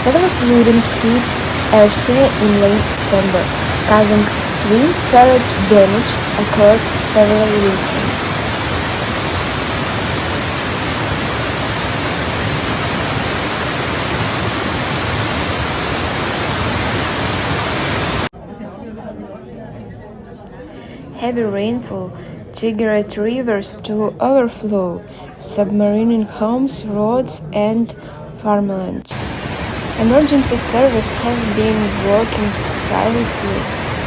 Severe flooding hit Austria in late September, causing widespread damage across several regions. Heavy rainfall triggered rivers to overflow, submarine homes, roads, and farmlands. Emergency service has been working tirelessly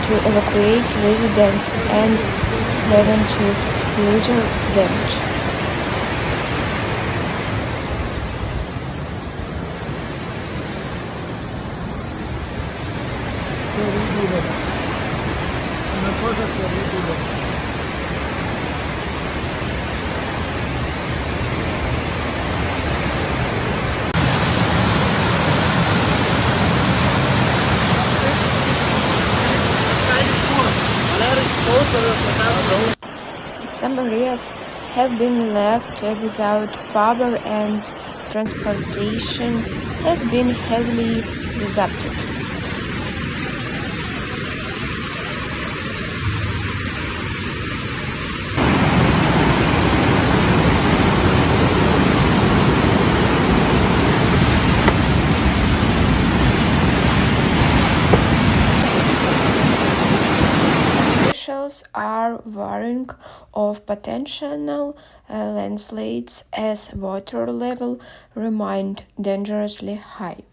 to evacuate residents and prevent future damage. Una cosa terribile. Some areas have been left without power and transportation has been heavily disrupted. Officials are warning of potential landslides as water level remains dangerously high.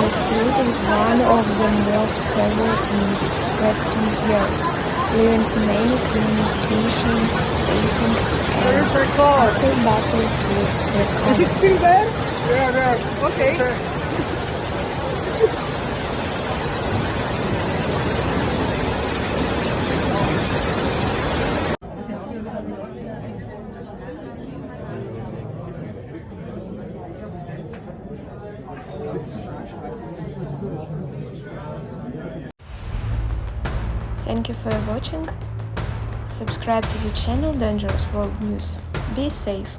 This flood is one of the most severe in Western Europe, leaving many communications facing an uphill battle to recover. Is it still there? Yeah. Okay. Thank you for watching. Subscribe to the channel Dangerous World News. Be safe.